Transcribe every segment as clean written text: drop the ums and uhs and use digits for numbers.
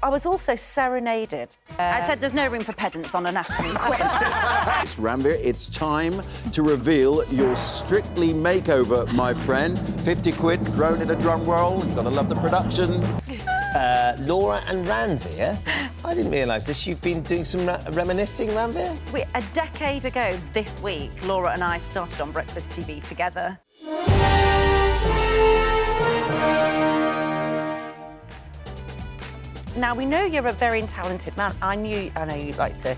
I was also serenaded. I said there's no room for pedants on an afternoon quiz. It's Ranvir, it's time to reveal your Strictly makeover, my friend. 50 quid thrown in a drum roll. You've got to love the production. Laura and Ranvir? I didn't realise this. You've been doing some reminiscing, Ranvir? A decade ago this week, Laura and I started on Breakfast TV together. Now, we know you're a very talented man. I know you'd like to...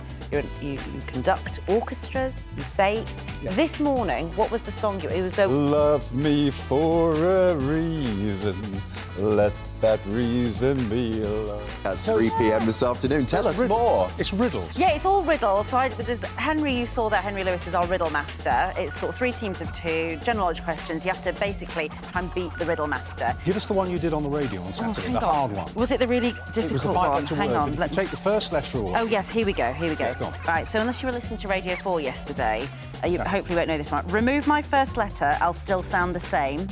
You conduct orchestras, you bake. Yeah. This morning, what was the song? It was a... Love me for a reason, let that reason be love. That's 3 p.m. this afternoon. Tell us more. It's riddles. Yeah, it's all riddles. So there's Henry, you saw that Henry Lewis is our riddle master. It's sort of 3 teams of 2, general knowledge questions. You have to basically try and beat the riddle master. Give us the one you did on the radio on Saturday, the hard one. Was it the really difficult one? Hang on. Take the first letter away. Oh, yes, here we go. Yeah, go on. Right, so unless you were listening to Radio 4 yesterday, you hopefully won't know this one. Remove my first letter, I'll still sound the same.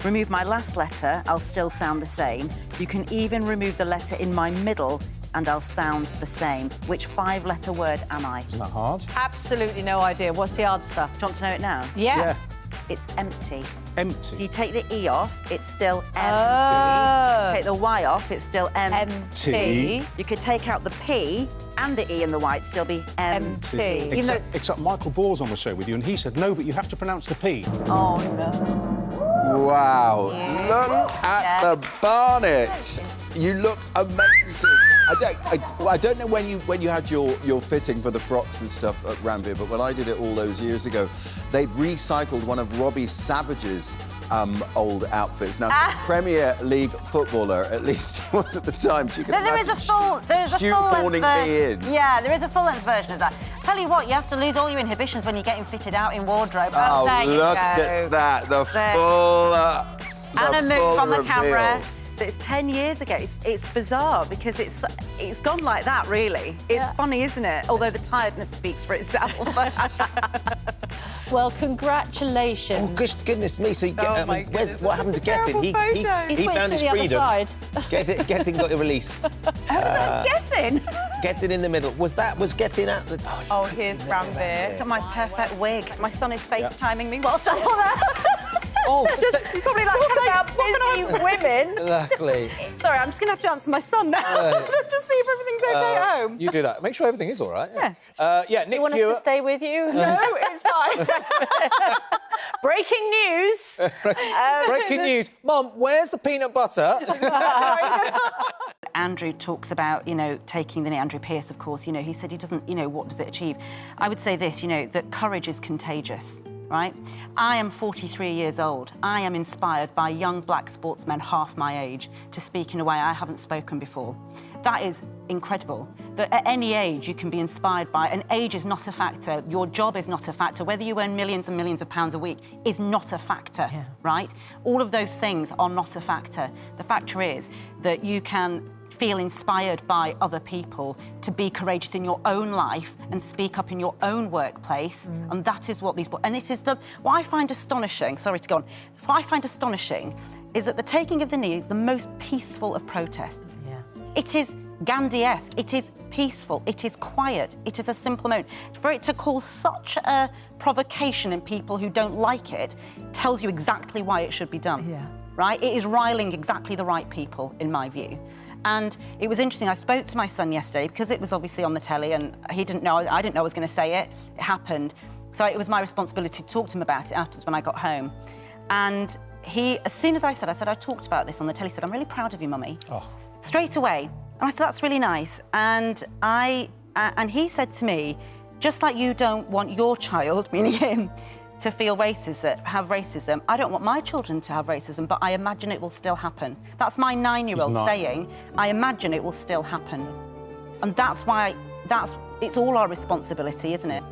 Remove my last letter, I'll still sound the same. You can even remove the letter in my middle and I'll sound the same. Which 5-letter word am I? Isn't that hard? Absolutely no idea. What's the answer? Do you want to know it now? Yeah. It's empty. Empty. You take the E off, it's still empty. Oh. You take the Y off, it's still Empty. You could take out the P and the E and the Y, it'd still be empty. Except Michael Ball's on the show with you, and he said, no, but you have to pronounce the P. Oh, no. Wow, look at the barnet. You look amazing. I don't know when you had your fitting for the frocks and stuff at Ranvir, but when I did it all those years ago, they'd recycled one of Robbie Savage's old outfits. Now, Premier League footballer, at least he was at the time. So you can there is a full-length version. Yeah, there is a full-length version of that. Tell you what, you have to lose all your inhibitions when you're getting fitted out in wardrobe. Oh, there you look go. at that, the full and a move on the camera. So it's 10 years ago. It's bizarre because it's gone like that, really. It's funny, isn't it? Although the tiredness speaks for itself. Well, congratulations. Oh, goodness me. So what happened to Gethin? He found his freedom. Gethin got released. Gethin? Gethin in the middle. Was Gethin at the... Oh, here's Ranvir. Got my perfect wig. My son is FaceTiming me whilst I'm on there. Oh, You're probably like, about busy women. Exactly. Sorry, I'm just going to have to answer my son now, just to see if everything's OK at home. You do that. Make sure everything is all right. Yes. Yeah, Nick, Do you want us to stay with you? No, it's fine. Breaking news. Breaking news. Mum, where's the peanut butter? Andrew talks about, taking the knee. Andrew Pearce, of course, he said he doesn't, what does it achieve? I would say this, that courage is contagious. Right? I am 43 years old. I am inspired by young black sportsmen half my age to speak in a way I haven't spoken before. That is incredible. That at any age you can be inspired by, and age is not a factor. Your job is not a factor. Whether you earn millions and millions of pounds a week is not a factor, right? All of those things are not a factor. The factor is that you can feel inspired by other people to be courageous in your own life and speak up in your own workplace, and that is what and it is what I find astonishing, sorry to go on, what I find astonishing is that the taking of the knee is the most peaceful of protests. Yeah. It is Gandhi-esque, it is peaceful, it is quiet, it is a simple moment. For it to cause such a provocation in people who don't like it tells you exactly why it should be done. Yeah. Right? It is riling exactly the right people, in my view. And it was interesting, I spoke to my son yesterday because it was obviously on the telly and he didn't know, I didn't know I was going to say it. It happened. So it was my responsibility to talk to him about it afterwards when I got home. And he, as soon as I said I talked about this on the telly, he said, I'm really proud of you, Mummy. Oh. Straight away. And I said, that's really nice. And he said to me, just like you don't want your child, meaning him, to feel have racism. I don't want my children to have racism, but I imagine it will still happen. That's my 9-year-old saying, I imagine it will still happen. And that's why, it's all our responsibility, isn't it?